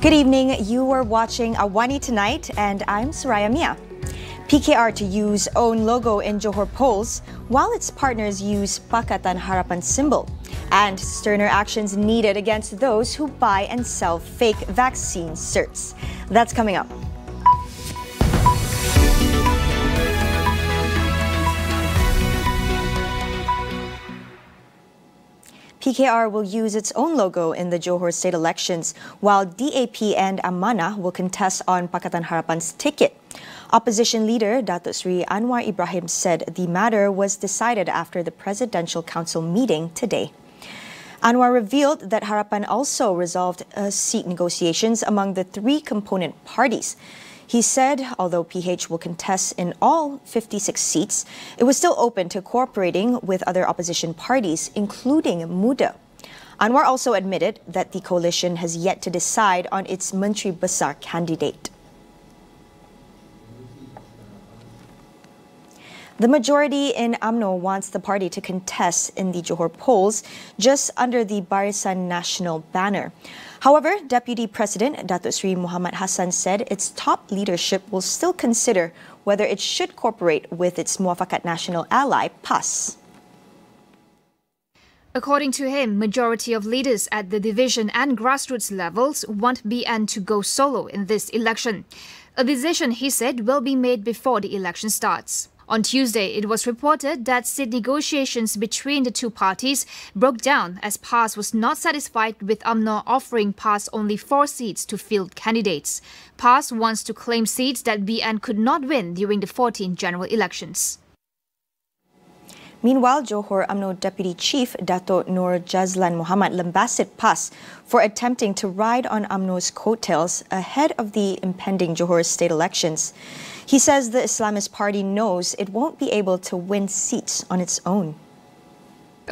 Good evening. You are watching AWANI Tonight, and I'm Soraya Mia. PKR to use own logo in Johor polls, while its partners use Pakatan Harapan symbol. And sterner actions needed against those who buy and sell fake vaccine certs. That's coming up. PKR will use its own logo in the Johor state elections, while DAP and AMANA will contest on Pakatan Harapan's ticket. Opposition leader Datuk Sri Anwar Ibrahim said the matter was decided after the Presidential Council meeting today. Anwar revealed that Harapan also resolved seat negotiations among the three component parties. He said although PH will contest in all 56 seats, it was still open to cooperating with other opposition parties, including MUDA. Anwar also admitted that the coalition has yet to decide on its Menteri Besar candidate. The majority in UMNO wants the party to contest in the Johor polls just under the Barisan Nasional banner. However, Deputy President Datuk Sri Muhammad Hassan said its top leadership will still consider whether it should cooperate with its Muafakat Nasional ally, PAS. According to him, majority of leaders at the division and grassroots levels want BN to go solo in this election. A decision, he said, will be made before the election starts. On Tuesday, it was reported that seat negotiations between the two parties broke down as PAS was not satisfied with UMNO offering PAS only 4 seats to field candidates. PAS wants to claim seats that BN could not win during the 14 general elections. Meanwhile, Johor UMNO Deputy Chief Dato' Nur Jazlan Muhammad lambasted PAS for attempting to ride on UMNO's coattails ahead of the impending Johor state elections. He says the Islamist party knows it won't be able to win seats on its own.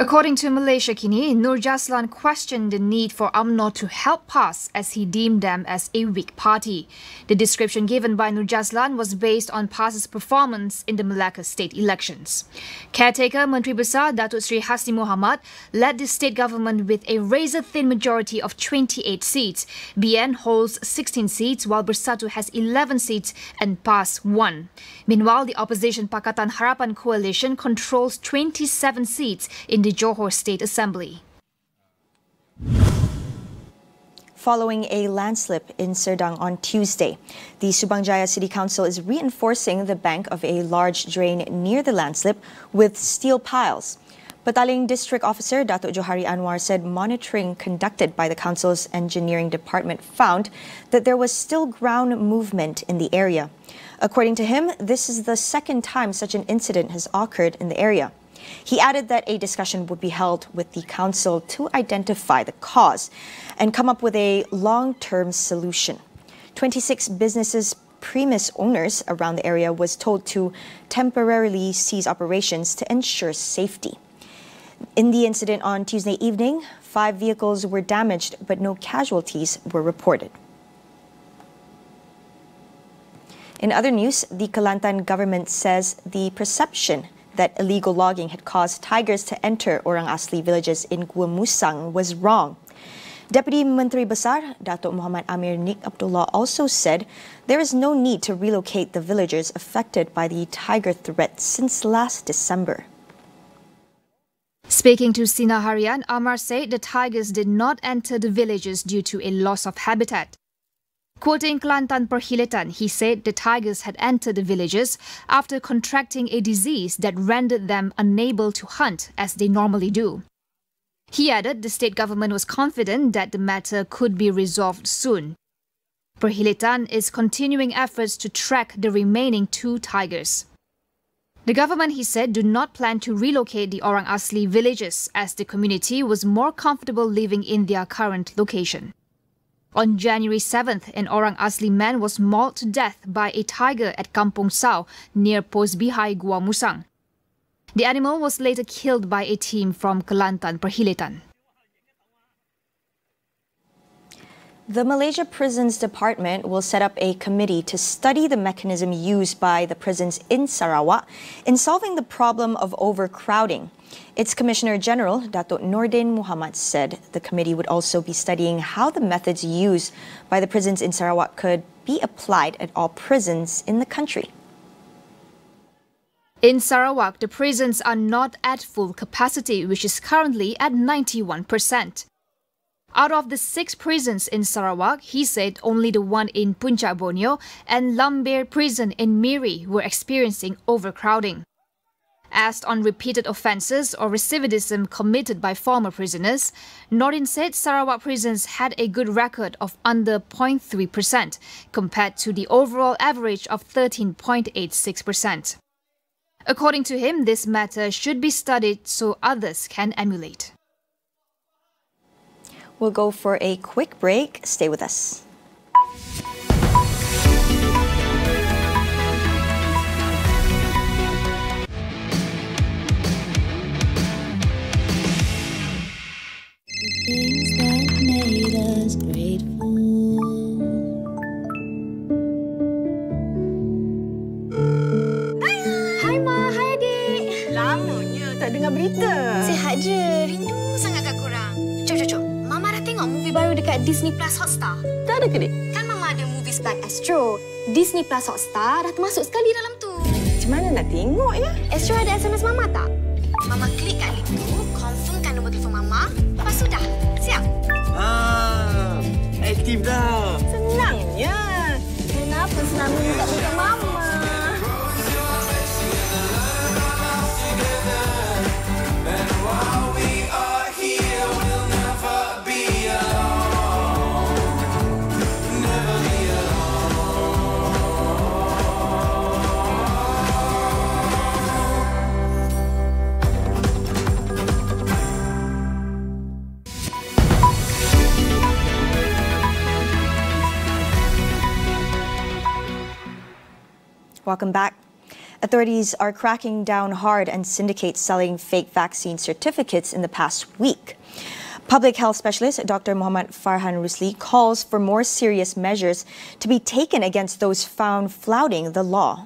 According to Malaysia Kini, Nur Jazlan questioned the need for UMNO to help PAS as he deemed them as a weak party. The description given by Nur Jazlan was based on PAS's performance in the Malacca state elections. Caretaker Menteri Besar Datuk Sri Hasni Mohamad led the state government with a razor-thin majority of 28 seats. BN holds 16 seats while Bersatu has 11 seats and PAS 1. Meanwhile, the opposition Pakatan Harapan coalition controls 27 seats in the Johor State Assembly. Following a landslip in Serdang on Tuesday, the Subang Jaya City Council is reinforcing the bank of a large drain near the landslip with steel piles. Petaling District Officer Datuk Johari Anwar said monitoring conducted by the council's engineering department found that there was still ground movement in the area. According to him, this is the second time such an incident has occurred in the area. He added that a discussion would be held with the council to identify the cause and come up with a long-term solution. 26 businesses premise owners around the area was told to temporarily cease operations to ensure safety. In the incident on Tuesday evening, 5 vehicles were damaged, but no casualties were reported. In other news, the Kelantan government says the perception that illegal logging had caused tigers to enter Orang Asli villages in Gua Musang was wrong. Deputy Menteri Besar Datuk Muhammad Amir Nik Abdullah also said there is no need to relocate the villagers affected by the tiger threat since last December. Speaking to Sina Harian, Amar said the tigers did not enter the villages due to a loss of habitat. Quoting Kelantan Perkhidmatan, he said the tigers had entered the villages after contracting a disease that rendered them unable to hunt as they normally do. He added the state government was confident that the matter could be resolved soon. Perkhidmatan is continuing efforts to track the remaining 2 tigers. The government, he said, do not plan to relocate the Orang Asli villages as the community was more comfortable living in their current location. On January 7th, an Orang Asli man was mauled to death by a tiger at Kampung Sau near Pos Bihai, Gua Musang. The animal was later killed by a team from Kelantan Perkhidmatan. The Malaysia Prisons Department will set up a committee to study the mechanism used by the prisons in Sarawak in solving the problem of overcrowding. Its Commissioner General, Datuk Nordin Muhammad, said the committee would also be studying how the methods used by the prisons in Sarawak could be applied at all prisons in the country. In Sarawak, the prisons are not at full capacity, which is currently at 91%. Out of the 6 prisons in Sarawak, he said only the one in Puncak Borneo and Lambir prison in Miri were experiencing overcrowding. Asked on repeated offences or recidivism committed by former prisoners, Nordin said Sarawak prisons had a good record of under 0.3% compared to the overall average of 13.86%. According to him, this matter should be studied so others can emulate. We'll go for a quick break. Stay with us. Things that made us grateful. Hai Ma, hai adik. Lamanya tak dengar berita. Sihat je, rindu sangat kat korang. Cuk. Mama dah tengok movie baru dekat Disney Plus Hotstar. Tak ada ke, Dik? Kan Mama ada movies like Astro. Disney Plus Hotstar dah termasuk sekali dalam tu. Macam mana nak tengok ya? Astro ada SMS Mama tak? Mama klik kat link tu, confirmkan nombor telefon Mama. Lepas tu dah. Siap? Aktif dah. Senangnya. Kenapa senang minta telefon Mama? Welcome back. Authorities are cracking down hard on syndicates selling fake vaccine certificates in the past week. Public health specialist Dr. Muhammad Farhan Rusli calls for more serious measures to be taken against those found flouting the law.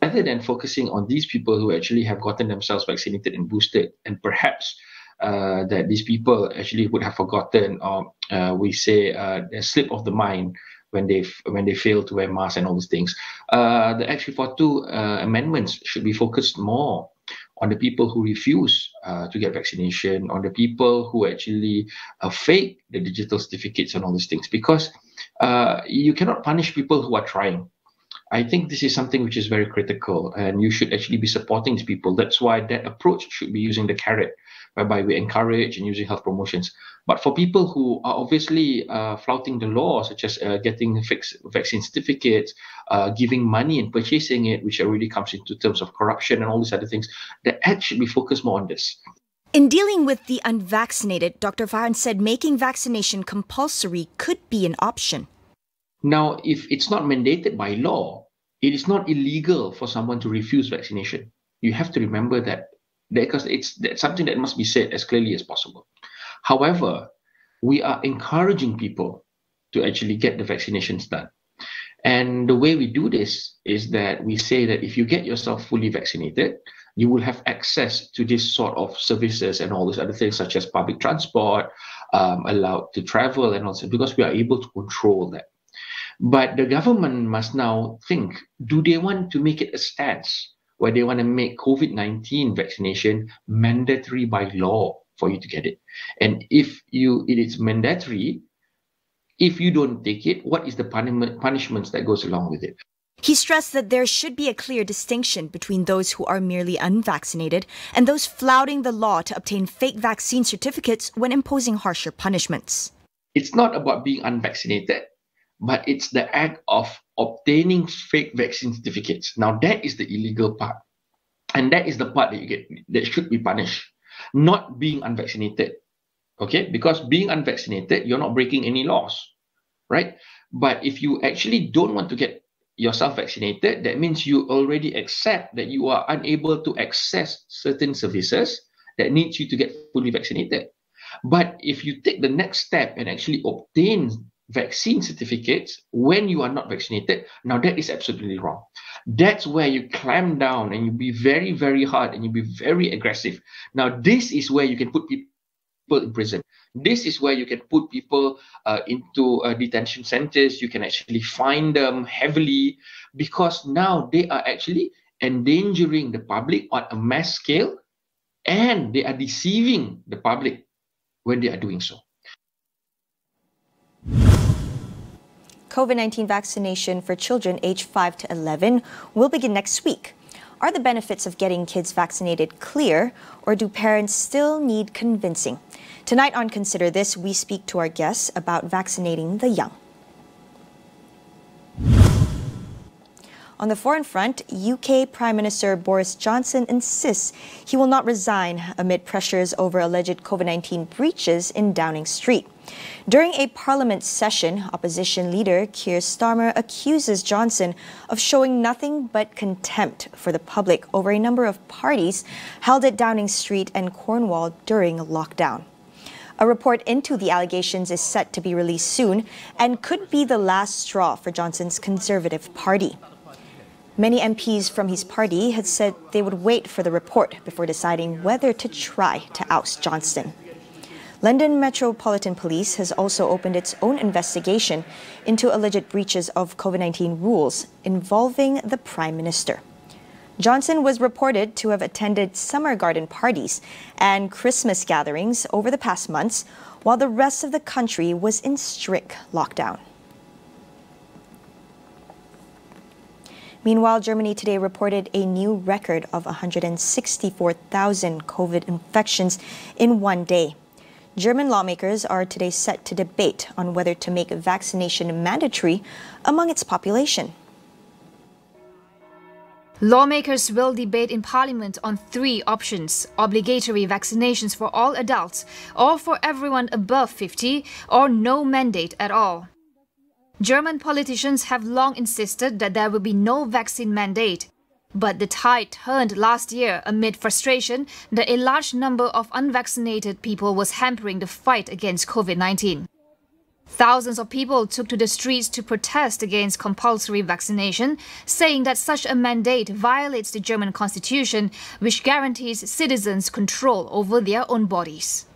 Rather than focusing on these people who actually have gotten themselves vaccinated and boosted, and perhaps that these people actually would have forgotten, or we say a slip of the mind when they fail to wear masks and all these things. The Act 342 amendments should be focused more on the people who refuse to get vaccination, on the people who actually fake the digital certificates and all these things, because you cannot punish people who are trying. I think this is something which is very critical, and you should actually be supporting these people. That's why that approach should be using the carrot, whereby we encourage and using health promotions. But for people who are obviously flouting the law, such as getting fixed vaccine certificates, giving money and purchasing it, which already comes into terms of corruption and all these other things, the Act should be focused more on this. In dealing with the unvaccinated, Dr. Farhan said making vaccination compulsory could be an option. Now, if it's not mandated by law, it is not illegal for someone to refuse vaccination. You have to remember that, because that's something that must be said as clearly as possible. However, we are encouraging people to actually get the vaccinations done. And the way we do this is that we say that if you get yourself fully vaccinated, you will have access to this sort of services and all these other things, such as public transport, allowed to travel and also, because we are able to control that. But the government must now think, do they want to make it a stance where they want to make COVID-19 vaccination mandatory by law for you to get it? And if it is mandatory, if you don't take it, what is the punishments that goes along with it? He stressed that there should be a clear distinction between those who are merely unvaccinated and those flouting the law to obtain fake vaccine certificates when imposing harsher punishments. It's not about being unvaccinated, but it's the act of obtaining fake vaccine certificates. Now, that is the illegal part. And that is the part that should be punished, not being unvaccinated. Okay? Because being unvaccinated, you're not breaking any laws, right? But if you actually don't want to get yourself vaccinated, that means you already accept that you are unable to access certain services that needs you to get fully vaccinated. But if you take the next step and actually obtain vaccine certificates when you are not vaccinated, now that is absolutely wrong. That's where you clamp down and you be very, very hard and you be very aggressive. Now, this is where you can put people in prison. This is where you can put people into detention centers. You can actually fine them heavily because now they are actually endangering the public on a mass scale and they are deceiving the public when they are doing so. COVID-19 vaccination for children aged 5 to 11 will begin next week. Are the benefits of getting kids vaccinated clear, or do parents still need convincing? Tonight on Consider This, we speak to our guests about vaccinating the young. On the foreign front, UK Prime Minister Boris Johnson insists he will not resign amid pressures over alleged COVID-19 breaches in Downing Street. During a parliament session, opposition leader Keir Starmer accuses Johnson of showing nothing but contempt for the public over a number of parties held at Downing Street and Cornwall during lockdown. A report into the allegations is set to be released soon and could be the last straw for Johnson's Conservative Party. Many MPs from his party had said they would wait for the report before deciding whether to try to oust Johnson. London Metropolitan Police has also opened its own investigation into alleged breaches of COVID-19 rules involving the Prime Minister. Johnson was reported to have attended summer garden parties and Christmas gatherings over the past months, while the rest of the country was in strict lockdown. Meanwhile, Germany today reported a new record of 164,000 COVID infections in one day. German lawmakers are today set to debate on whether to make vaccination mandatory among its population. Lawmakers will debate in Parliament on three options: obligatory vaccinations for all adults, or for everyone above 50, or no mandate at all. German politicians have long insisted that there will be no vaccine mandate. But the tide turned last year amid frustration that a large number of unvaccinated people was hampering the fight against COVID-19. Thousands of people took to the streets to protest against compulsory vaccination, saying that such a mandate violates the German constitution, which guarantees citizens control over their own bodies.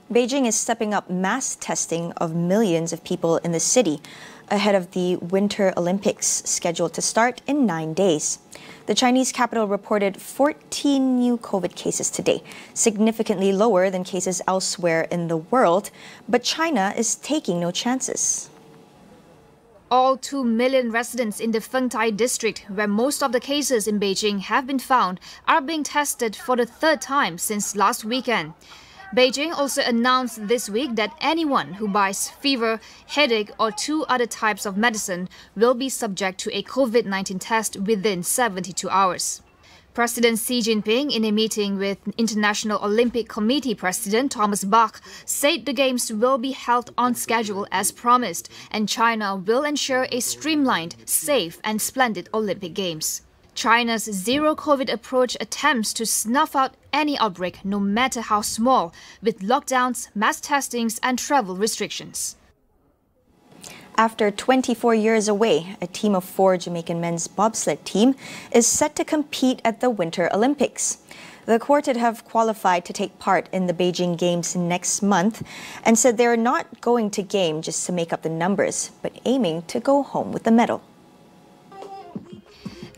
Beijing is stepping up mass testing of millions of people in the city ahead of the Winter Olympics scheduled to start in 9 days. The Chinese capital reported 14 new COVID cases today, significantly lower than cases elsewhere in the world, but China is taking no chances. All 2 million residents in the Fengtai district, where most of the cases in Beijing have been found, are being tested for the third time since last weekend. Beijing also announced this week that anyone who buys fever, headache or 2 other types of medicine will be subject to a COVID-19 test within 72 hours. President Xi Jinping, in a meeting with International Olympic Committee President Thomas Bach, said the Games will be held on schedule as promised, and China will ensure a streamlined, safe and splendid Olympic Games. China's zero-COVID approach attempts to snuff out any outbreak, no matter how small, with lockdowns, mass testings and travel restrictions. After 24 years away, a team of 4 Jamaican men's bobsled team is set to compete at the Winter Olympics. The quartet have qualified to take part in the Beijing Games next month and said they're not going to game just to make up the numbers, but aiming to go home with the medal.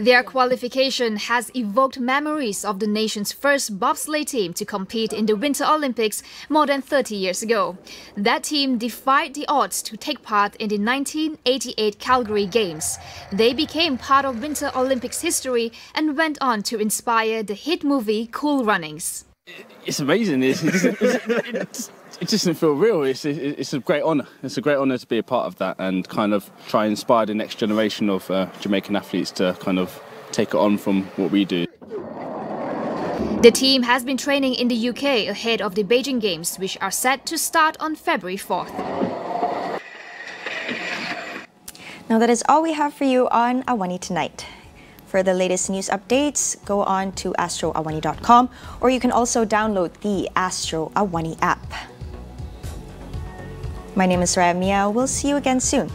Their qualification has evoked memories of the nation's first bobsleigh team to compete in the Winter Olympics more than 30 years ago. That team defied the odds to take part in the 1988 Calgary Games. They became part of Winter Olympics history and went on to inspire the hit movie Cool Runnings. It's amazing. It just doesn't feel real. It's a great honour. It's a great honour to be a part of that and kind of try and inspire the next generation of Jamaican athletes to kind of take it on from what we do. The team has been training in the UK ahead of the Beijing Games, which are set to start on February 4th. Now that is all we have for you on AWANI tonight. For the latest news updates, go on to astroawani.com, or you can also download the Astro Awani app. My name is Raya Mia. We'll see you again soon.